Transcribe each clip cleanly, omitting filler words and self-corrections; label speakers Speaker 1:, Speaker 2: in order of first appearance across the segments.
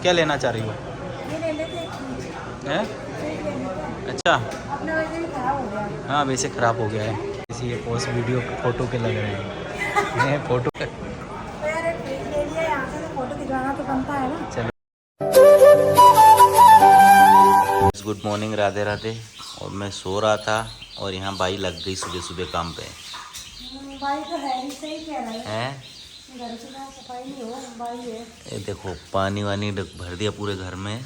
Speaker 1: क्या लेना चाह रही हो?
Speaker 2: ये ले लेते एक चीज।
Speaker 1: हैं?
Speaker 2: फ्रिज ले लेते।
Speaker 1: अच्छा।
Speaker 2: अपना वैसे भी खराब हो गया।
Speaker 1: हाँ वैसे ख़राब हो गया है, इसी ये पोस्ट वीडियो फ़ोटो के लग रहे हैं फ़ोटो के।
Speaker 2: तो यार एक फ्रिज ले लिया, यहाँ से तो फोटो खिंचवाना तो बनता है ना।
Speaker 1: चलो गुड मॉर्निंग, राधे राधे। और मैं सो रहा था और यहाँ बाई लग गई सुबह सुबह काम पे।
Speaker 2: भाई तो है ही, सही कह रहा है।
Speaker 1: हैं?
Speaker 2: घर से साफ सफाई नहीं हो, भाई है।
Speaker 1: ये देखो पानी वानी भर दिया पूरे घर में।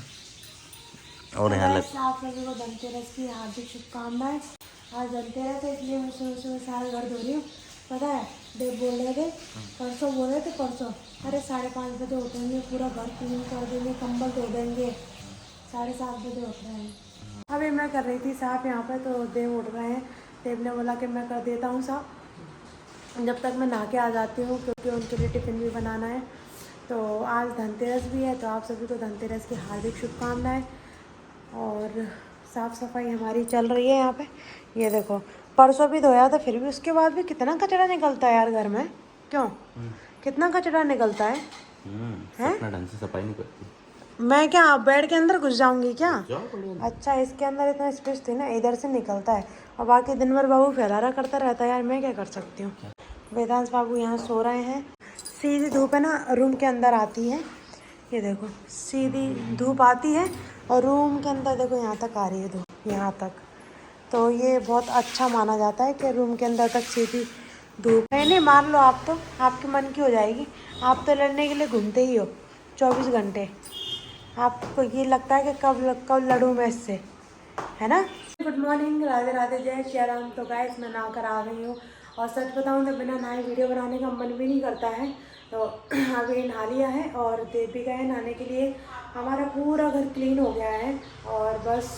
Speaker 1: और यहाँ लग
Speaker 2: आप सभी को धनतेरस की हार्दिक शुभकामनाएं। आज धनतेरस है इसलिए मैं सुबह सुबह सारा घर धो रही हूँ। पता है देव बोल रहे थे, परसों बोल रहे थे, परसों अरे 5:30 बजे उठेंगे, पूरा घर क्लीन कर देंगे, कंबल धो देंगे। 7:30 बजे उठ रहे हैं। अभी मैं कर रही थी साफ यहाँ पे, तो देव उठ रहे हैं। देव ने बोला कि मैं कर देता हूँ साफ जब तक मैं नहा के आ जाती हूँ, क्योंकि उनके लिए टिफ़िन भी बनाना है। तो आज धनतेरस भी है, तो आप सभी को धनतेरस की हार्दिक शुभकामनाएं। और साफ़ सफाई हमारी चल रही है यहाँ पे। ये देखो परसों भी धोया था, फिर भी उसके बाद भी कितना कचरा निकलता है यार घर में। क्यों? कितना कचरा निकलता है?
Speaker 1: अपना ढंग से सफाई नहीं करती।
Speaker 2: मैं क्या बेड के अंदर घुस जाऊंगी क्या? अच्छा इसके अंदर इतना स्पेस थी ना, इधर से निकलता है। और बाकी दिन भर बाबू फैलारा करता रहता है यार, मैं क्या कर सकती हूँ। वेदांश बाबू यहाँ सो रहे हैं। सीधी धूप है ना रूम के अंदर आती है। ये देखो सीधी धूप आती है और रूम के अंदर देखो यहाँ तक आ रही है धूप, यहाँ तक। तो ये बहुत अच्छा माना जाता है कि रूम के अंदर तक सीधी धूप। नहीं मार लो आप, तो आपके मन की हो जाएगी। आप तो लड़ने के लिए घूमते ही हो 24 घंटे। आपको ये लगता है कि कब लड़ूँ मैं इससे, है ना। गुड मॉर्निंग, राधे राधे, जय श्री राम। तो गाइस मैं नहा कर आ गई हूँ। और सच बताऊँ तो बिना नहाए वीडियो बनाने का मन भी नहीं करता है। तो अभी नहा लिया है और देव भी गए नहाने के लिए। हमारा पूरा घर क्लीन हो गया है और बस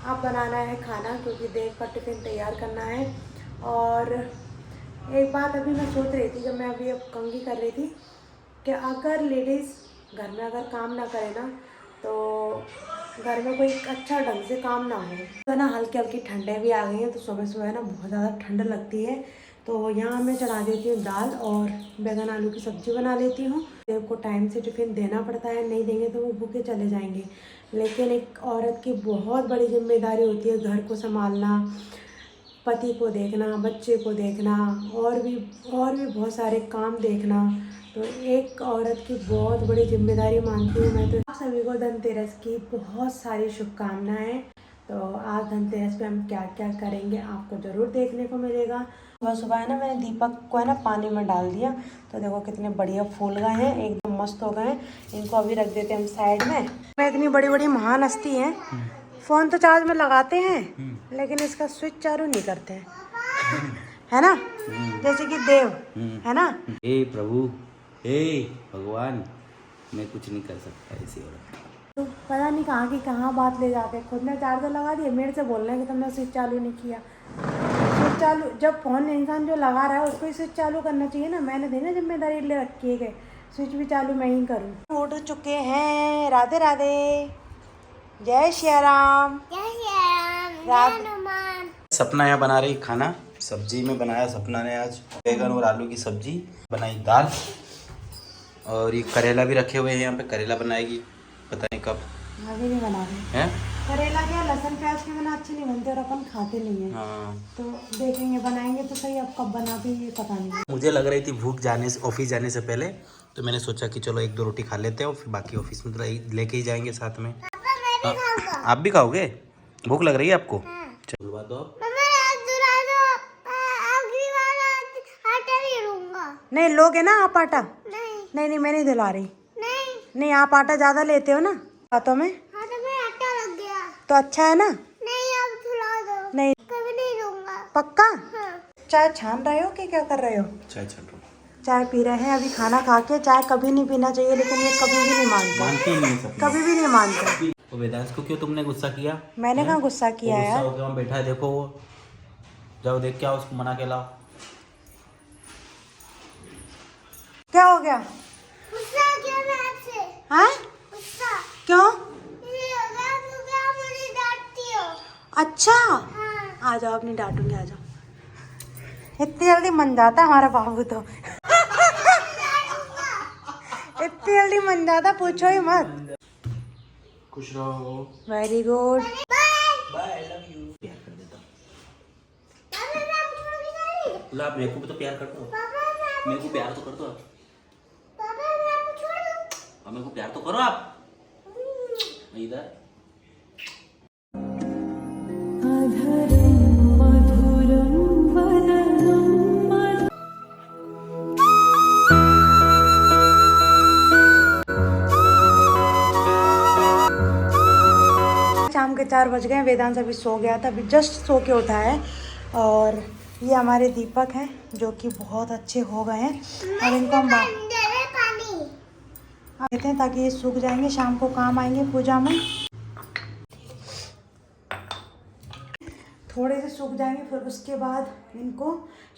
Speaker 2: अब बनाना है खाना, क्योंकि देव का टिफ़िन तैयार करना है। और एक बात अभी मैं सोच रही थी, जब मैं अभी अब कंघी कर रही थी, कि अगर लेडीज़ घर में अगर काम ना करे ना, तो घर में कोई अच्छा ढंग से काम ना हो। तो ना हल्की हल्की ठंडे भी आ गई हैं, तो सुबह सुबह ना बहुत ज़्यादा ठंड लगती है। तो यहाँ मैं चढ़ा देती हूँ दाल और बैंगन आलू की सब्ज़ी बना लेती हूँ। देव को टाइम से टिफ़िन देना पड़ता है, नहीं देंगे तो वो भूखे चले जाएंगे। लेकिन एक औरत की बहुत बड़ी जिम्मेदारी होती है घर को संभालना, पति को देखना, बच्चे को देखना, और भी बहुत सारे काम देखना। तो एक औरत की बहुत बड़ी जिम्मेदारी मानती हूँ मैं। तो आप सभी को धनतेरस की बहुत सारी शुभकामनाएं। तो आज धनतेरस पे हम क्या क्या करेंगे आपको ज़रूर देखने को मिलेगा। सुबह सुबह है ना मैंने दीपक को है ना पानी में डाल दिया, तो देखो कितने बढ़िया फूल गए हैं, एकदम मस्त हो गए हैं। इनको अभी रख देते हैं हम साइड में। मैं इतनी बड़ी बड़ी महान हस्ती हैं, फ़ोन तो चार्ज में लगाते हैं लेकिन इसका स्विच चालू नहीं करते हैं, है ना। जैसे कि देव है ना।
Speaker 1: हे प्रभु, हे भगवान, मैं कुछ नहीं कर सकता ऐसी औरत।
Speaker 2: तो पता नहीं कहाँ की कहाँ बात ले जाते हैं। खुद ने चार्जर लगा दिया, मेरे से बोल रहे हैं कि तुमने स्विच चालू नहीं किया। स्विच चालू जब फ़ोन इंसान जो लगा रहा है उसको ही स्विच चालू करना चाहिए ना। मैंने दी ना जिम्मेदारी ले रखी है कि स्विच भी चालू मैं ही करूँ। उठ चुके हैं, राधे राधे, जय श्री राम।
Speaker 1: सपना यहाँ बना रही खाना, सब्जी में बनाया सपना ने आज बैगन और आलू की सब्जी बनाई, दाल, और ये करेला भी रखे हुए हैं यहाँ पे, करेला बनाएगी पता नहीं कब।
Speaker 2: अभी नहीं बना रहे हैं करेला, क्या लहसुन प्याज के बिना अच्छे नहीं बनते और अपन खाते नहीं है।
Speaker 1: हाँ
Speaker 2: तो देखेंगे बनाएंगे तो सही, अब कब बनाते ये पता नहीं।
Speaker 1: मुझे लग रही थी भूख जाने से, ऑफिस जाने से पहले, तो मैंने सोचा कि चलो 1-2 रोटी खा लेते हैं और फिर बाकी ऑफिस में तो लेके ही जाएंगे साथ में। आप भी खाओगे? भूख लग रही है आपको? चलो बात दो।
Speaker 2: नहीं लोगे ना आप आटा? नहीं मैं नहीं दिला रही। नहीं आप आटा ज्यादा लेते हो ना हाथों में।
Speaker 3: आटा लग गया
Speaker 2: तो अच्छा है ना।
Speaker 3: नहीं अब खिला दो,
Speaker 2: नहीं
Speaker 3: कभी नहीं दूंगा।
Speaker 2: पक्का?
Speaker 3: हाँ।
Speaker 2: चाय छान रहे हो कि क्या कर रहे हो?
Speaker 1: चाय छान रहा हूँ।
Speaker 2: चाय पी रहे हैं अभी खाना खा के। चाय कभी नहीं पीना चाहिए, लेकिन ये कभी भी नहीं मानते, कभी भी नहीं मानते।
Speaker 1: तो वेदांश को क्यों तुमने गुस्सा किया?
Speaker 2: मैंने कहाँ गुस्सा किया
Speaker 1: गुस्सा
Speaker 2: यार।
Speaker 1: हो गया, बैठा है देखो वो, जाओ देख के आओ, उसको मना के लाओ।
Speaker 2: क्या हो गया?
Speaker 3: गुस्सा किया मैं आपसे।
Speaker 2: हाँ
Speaker 3: गुस्सा
Speaker 2: क्यों?
Speaker 3: ये हो गया क्योंकि आप मुझे डांटती हो।
Speaker 2: अच्छा
Speaker 3: हाँ।
Speaker 2: आ जाओ, अपनी डांटूंगी, आ जाओ। इतनी जल्दी मन जाता हमारा बाबू तो इतनी जल्दी मन जाता, पूछो ही मत।
Speaker 1: खुश रहो।
Speaker 2: Very good.
Speaker 1: Bye, I love you. प्यार कर देता हूँ। ला, मेरे को भी तो प्यार कर दो। मेरे को प्यार तो कर दो आप। अब मेरे को प्यार तो करो आप। इधर
Speaker 2: शाम के 4 बज गए। वेदांत अभी सो गया था, अभी जस्ट सो के उठा है। और ये हमारे दीपक हैं जो कि बहुत अच्छे हो गए हैं। और इनको हम देते हैं ताकि ये सूख जाएंगे, शाम को काम आएंगे पूजा में। थोड़े से सूख जाएंगे, फिर उसके बाद इनको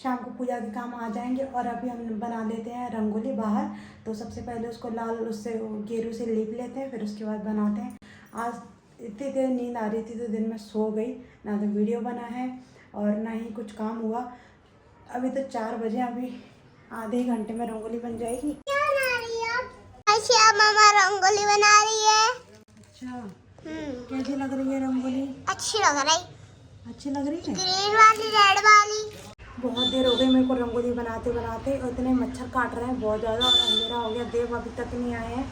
Speaker 2: शाम को पूजा के काम आ जाएंगे। और अभी हम बना लेते हैं रंगोली बाहर। तो सबसे पहले उसको लाल उससे गेरू से लीप लेते हैं, फिर उसके बाद बनाते हैं। आज इतनी देर नींद आ रही थी तो दिन में सो गई, ना तो वीडियो बना है और ना ही कुछ काम हुआ। अभी तो 4 बजे, अभी आधे घंटे में रंगोली बन जाएगी।
Speaker 3: क्या बना रही है आप? अच्छा, मामा रंगोली बना रही है।
Speaker 2: अच्छा, कैसी लग रही है रंगोली?
Speaker 3: अच्छी लग रही।
Speaker 2: अच्छी लग रही है।
Speaker 3: ग्रीन वाली, रेड वाली।
Speaker 2: बहुत देर हो गई मेरे को रंगोली बनाते बनाते, और इतने मच्छर काट रहे हैं बहुत ज़्यादा, और अंधेरा हो गया। देव अभी तक नहीं आए हैं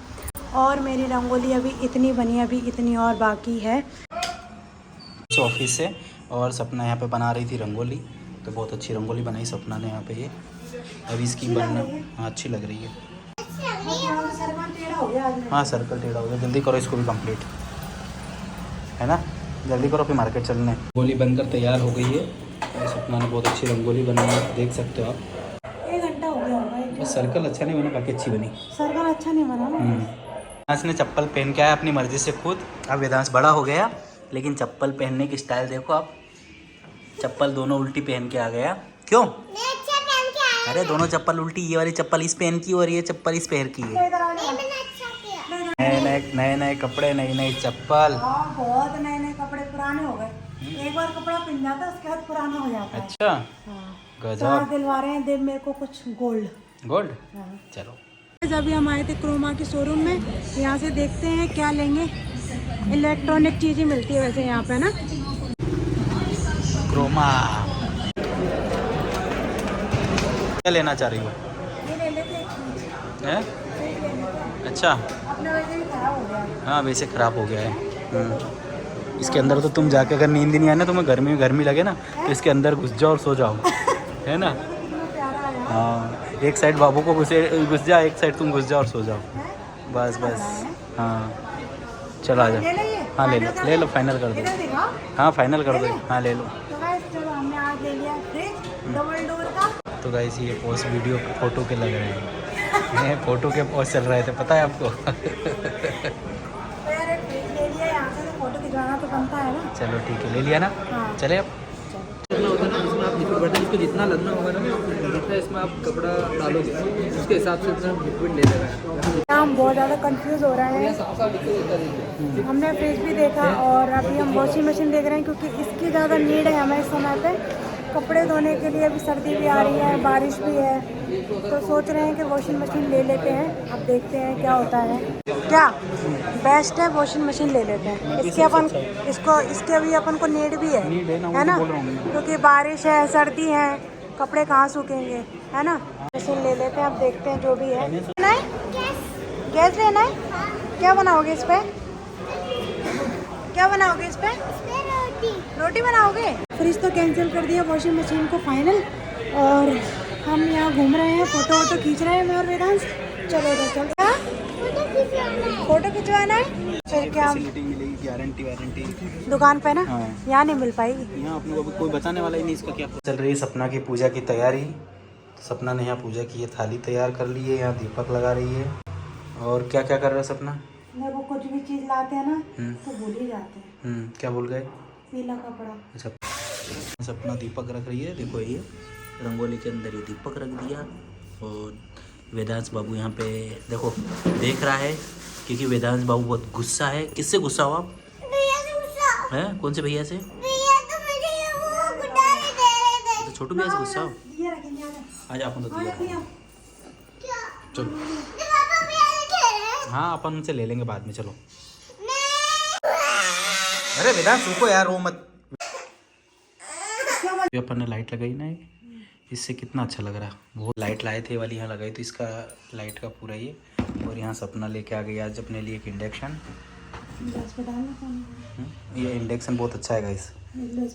Speaker 2: और मेरी रंगोली अभी इतनी बनी, अभी इतनी और बाकी है।
Speaker 1: ऑफिस से, और सपना यहाँ पे बना रही थी रंगोली, तो बहुत अच्छी रंगोली बनाई सपना ने यहाँ पे। ये अभी इसकी बनना, हाँ अच्छी लग रही है।
Speaker 2: सर्कल टेढ़ा हो गया आज मेरा।
Speaker 1: हाँ सर्कल टेढ़ा हो गया। जल्दी करो इसको भी कंप्लीट, है ना, जल्दी करो फिर मार्केट चलने। रंगोली बनकर तैयार हो गई है और सपना ने बहुत अच्छी रंगोली बनाई है, देख सकते हो आप।
Speaker 2: 1 घंटा हो गया होगा।
Speaker 1: बस सर्कल अच्छा नहीं बना, बाकी अच्छी बनी।
Speaker 2: सर्कल अच्छा नहीं बना ना।
Speaker 1: वेदांश ने चप्पल पहन के आया अपनी मर्जी से खुद। अब वेदांश बड़ा हो गया, लेकिन चप्पल पहनने की स्टाइल देखो आप। चप्पल दोनों उल्टी पहन के आ गया। क्यों?
Speaker 3: मैं अच्छा पहन के आया।
Speaker 1: अरे दोनों चप्पल उल्टी, ये वाली चप्पल इस पैर की और ये चप्पल इस पैर की है।
Speaker 3: मैंने अच्छा किया।
Speaker 1: नए कपड़े, नई नई चप्पल।
Speaker 2: हाँ, बहुत नए नए कपड़े पुराने हो गए। एक बार कपड़ा पहन जाता है उसके बाद पुराना हो जाता है।
Speaker 1: अच्छा,
Speaker 2: हाँ।
Speaker 1: गजब।
Speaker 2: दिलवा रहे हैं देव मेरे को कुछ गोल्ड।
Speaker 1: गोल्ड,
Speaker 2: हाँ।
Speaker 1: चलो।
Speaker 2: अभी हम आए थे क्रोमा के शोरूम में, यहाँ से देखते हैं क्या लेंगे। इलेक्ट्रॉनिक चीज़ें मिलती है वैसे यहाँ पे ना।
Speaker 1: क्रोमा क्या लेना चाह रही हो?
Speaker 2: ये ले लेते हैं।
Speaker 1: हैं?
Speaker 2: फ्रिज ले लेते हैं।
Speaker 1: अच्छा,
Speaker 2: अपना वैसे भी खराब हो गया।
Speaker 1: हाँ वैसे ख़राब हो गया है। इसके अंदर तो तुम जाके अगर नींद नहीं आए ना, तुम्हें गर्मी लगे ना, तो इसके अंदर घुस जाओ और सो जाओ, है ना।
Speaker 2: कितना प्यारा है।
Speaker 1: हाँ, एक साइड बाबू को घुस जा, एक साइड तुम घुस जाओ और सो जाओ। बस हाँ, चलो आ जाओ। हाँ ले लो, फाइनल कर दो।
Speaker 2: इधर दिखाओ।
Speaker 1: हाँ फाइनल कर दो, हाँ ले लो।
Speaker 2: तो गाइस चलो, हमने आज ले लिया फ्रिज डबल डोर का।
Speaker 1: तो गाइस ये पोस्ट वीडियो फ़ोटो के लग रहे हैं। फ़ोटो के पोस्ट चल रहे थे, पता है आपको।
Speaker 2: तो यार एक फ्रिज ले लिया, यहाँ से तो फोटो खिंचवाना तो बनता है ना।
Speaker 1: चलो ठीक है, ले लिया ना।
Speaker 2: हाँ।
Speaker 1: चले अब।
Speaker 4: जितना होता है ना, इसमें आप लिक्विड भरते हैं, इसको जितना लगना होगा ना, जितना इसमें आप कपड़ा डालोगे उसके हिसाब से इतना लिक्विड ले लेना है।
Speaker 2: हम बहुत ज़्यादा कंफ्यूज हो रहे हैं।
Speaker 4: साफ साफ लिक्विड होता है।
Speaker 2: हमने फ्रिज भी देखा और अभी हम वॉशिंग मशीन देख रहे हैं, क्योंकि इसकी ज़्यादा नीड है हमें इस समय पे। कपड़े धोने के लिए अभी सर्दी भी आ रही है, बारिश भी है, तो सोच रहे हैं कि वॉशिंग मशीन ले लेते हैं। अब देखते हैं क्या होता है। क्या बेस्ट है, वॉशिंग मशीन ले लेते हैं। इसके अभी अपन को नीड भी है ना, क्योंकि बारिश है, सर्दी है, कपड़े कहाँ सूखेंगे, है ना। मशीन ले लेते हैं, अब देखते हैं जो भी है। नहीं, गैस लेना है। क्या बनाओगे इस पे? क्या बनाओगे इस पे? रोटी बनाओगे? फ्रिज तो कैंसिल कर दिया, वॉशिंग मशीन को फाइनल। और हम यहाँ घूम रहे हैं, फोटो वोटो खींच रहे हैं मैं और वेदांश। चलो उधर चलते हैं, फोटो खिंचवाना है। फिर क्या
Speaker 1: मिलेगी, गारंटी वारंटी
Speaker 2: दुकान पे ना।
Speaker 1: हाँ।
Speaker 2: यहाँ नहीं मिल पाएगी।
Speaker 1: यहाँ अपने को अभी कोई बताने वाला ही नहीं इसका क्या। चल रही है सपना की पूजा की तैयारी। तो सपना ने यहाँ पूजा की है, थाली तैयार कर ली है, यहाँ दीपक लगा रही है। और क्या क्या कर रहा है सपना?
Speaker 2: देखो, कुछ भी चीज़ लाते हैं ना तो भूल ही जाते हैं।
Speaker 1: क्या भूल गए?
Speaker 2: पीला कपड़ा।
Speaker 1: अच्छा, सपना दीपक रख रही है। देखो ये रंगोली के अंदर ये दीपक रख दिया। और वेदांश बाबू यहाँ पे देखो देख रहा है, क्योंकि वेदांश बाबू बहुत गुस्सा है। किससे गुस्सा हो आप? है कौन से भैया से? तो छोटू भैया से गुस्सा हो? आज अपन तो दिया चलो। हाँ अपन उनसे ले लेंगे बाद में, चलो। अरे वेदांत रुको यार, रो मत। जो अपन ने लाइट लगाई ना, इससे कितना अच्छा लग रहा है। बहुत लाइट लाए थे वाली यहाँ लगाई, तो इसका लाइट का पूरा ये। और यहाँ सपना लेके आ गई आज अपने लिए एक इंडक्शन। ये इंडक्शन बहुत अच्छा है गाइस।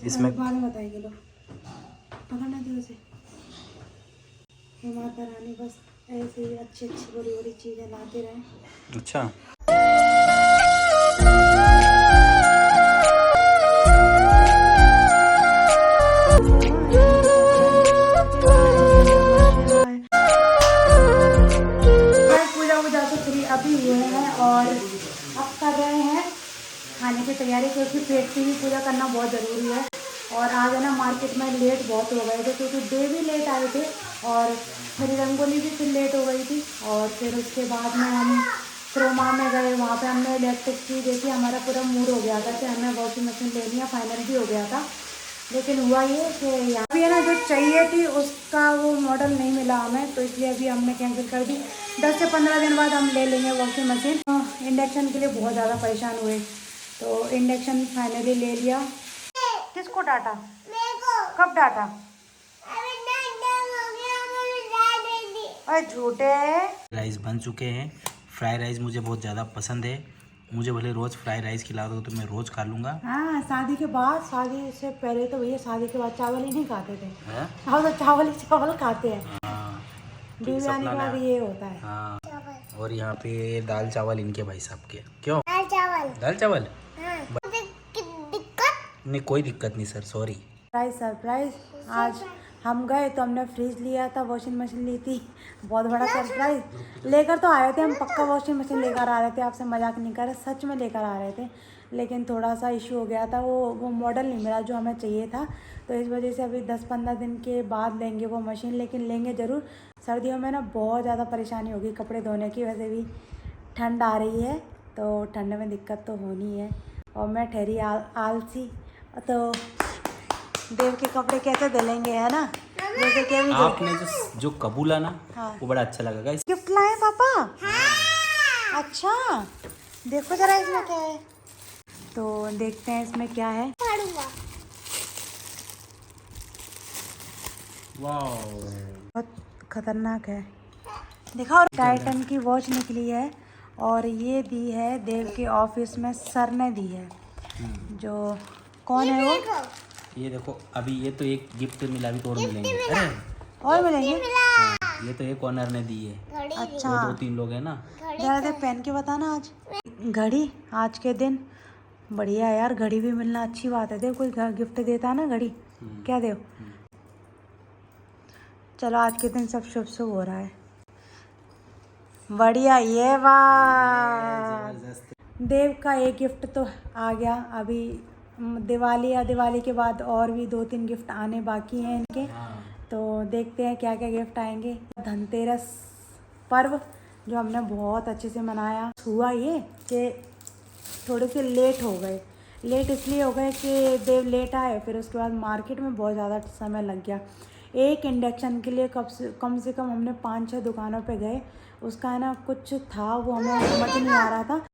Speaker 1: इसमें
Speaker 2: बताएंगे लोग, पकड़ना दे उसे। माता रानी बस ऐसे ही अच्छी अच्छी बड़ी बड़ी चीजें लाते रहे।
Speaker 1: अच्छा,
Speaker 2: अभी हुए हैं और अब कर रहे हैं खाने की तैयारी, क्योंकि पेट की भी पूजा करना बहुत ज़रूरी है। और आज है ना मार्केट में लेट बहुत हो गए थे, क्योंकि डे भी लेट आए थे और मेरी रंगोली भी फिर लेट हो गई थी। और फिर उसके बाद में हम क्रोमा में गए, वहाँ पे हमने इलेक्ट्रिक की देखी, हमारा पूरा मूड हो गया था कि हमें वॉशिंग मशीन लेनी है, फाइनल भी हो गया था। लेकिन हुआ ये कि यहाँ भी है ना जो चाहिए थी उसका वो मॉडल नहीं मिला हमें, तो इसलिए अभी हमने कैंसिल कर दी। 10 से 15 दिन बाद हम ले लेंगे वॉशिंग मशीन। इंडक्शन के लिए बहुत ज़्यादा परेशान हुए, तो इंडक्शन फाइनली ले लिया। किसको डांटा? कब डांटा? अरे झूठे।
Speaker 1: राइस बन चुके हैं। फ्राई राइस मुझे बहुत ज़्यादा पसंद है। मुझे भले रोज़ फ्राई राइस खिला दो तो मैं रोज़ खा लूँगा।
Speaker 2: हाँ, शादी के बाद, शादी से पहले तो भैया शादी के बाद चावल ही नहीं खाते थे।
Speaker 1: हैं?
Speaker 2: हम तो चावल ही चावल खाते हैं।
Speaker 1: हाँ,
Speaker 2: बीवी आने के बाद ये होता है।
Speaker 1: हाँ। और यहाँ पे दाल चावल इनके भाई साहब के। क्यों
Speaker 3: दाल चावल?
Speaker 1: दाल चावल?
Speaker 3: हाँ। दिक्कत?
Speaker 1: नहीं, कोई दिक्कत नहीं सर, सॉरी।
Speaker 2: सरप्राइज आज हम गए तो हमने फ्रिज लिया था, वॉशिंग मशीन ली थी। बहुत बड़ा सरप्राइज लेकर तो आए थे हम, पक्का वॉशिंग मशीन लेकर आ रहे थे, आपसे मजाक नहीं कर रहे, सच में लेकर आ रहे थे। लेकिन थोड़ा सा इशू हो गया था, वो मॉडल नहीं मिला जो हमें चाहिए था, तो इस वजह से अभी 10-15 दिन के बाद लेंगे वो मशीन। लेकिन लेंगे ज़रूर। सर्दियों में ना बहुत ज़्यादा परेशानी होगी कपड़े धोने की, वैसे भी ठंड आ रही है तो ठंड में दिक्कत तो होनी है। और मैं ठहरी आलसी, तो देव के कपड़े कैसे धुलेंगे, है ना? जैसे कि अभी
Speaker 1: आपने जो कबूला ना,
Speaker 2: हाँ।
Speaker 1: वो बड़ा अच्छा लगा गाइस।
Speaker 2: गिफ्ट लाए पापा? हाँ। अच्छा, देखो जरा इसमें क्या है, तो देखते हैं इसमें क्या है।
Speaker 1: वाओ,
Speaker 2: बहुत खतरनाक है। देखा, टाइटन की वॉच निकली है और ये दी है देव के ऑफिस में सर ने दी है। जो कौन है वो?
Speaker 1: ये देखो, अभी ये तो एक गिफ्ट मिला, अभी तो और मिलेंगे। अरे
Speaker 2: और मिलेंगे?
Speaker 1: हाँ, ये तो एक ऑनर ने दी है।
Speaker 2: अच्छा,
Speaker 1: वो 2-3 लोग हैं ना।
Speaker 2: जरा देख पहन के बताना। आज घड़ी, आज के दिन बढ़िया यार, घड़ी भी मिलना अच्छी बात है। देव कोई गिफ्ट देता है ना घड़ी, क्या देव? चलो आज के दिन सब शुभ शुभ हो रहा है, बढ़िया। ये बात, देव का एक गिफ्ट तो आ गया। अभी दिवाली के बाद और भी 2-3 गिफ्ट आने बाकी हैं इनके, तो देखते हैं क्या क्या गिफ्ट आएंगे। धनतेरस पर्व जो हमने बहुत अच्छे से मनाया, हुआ ये कि थोड़े से लेट हो गए। लेट इसलिए हो गए कि देव लेट आए, फिर उसके बाद मार्केट में बहुत ज़्यादा समय लग गया। एक इंडक्शन के लिए कम से कम हमने 5-6 दुकानों पे गए। उसका है ना कुछ था, वो हमें समझ नहीं आ रहा था।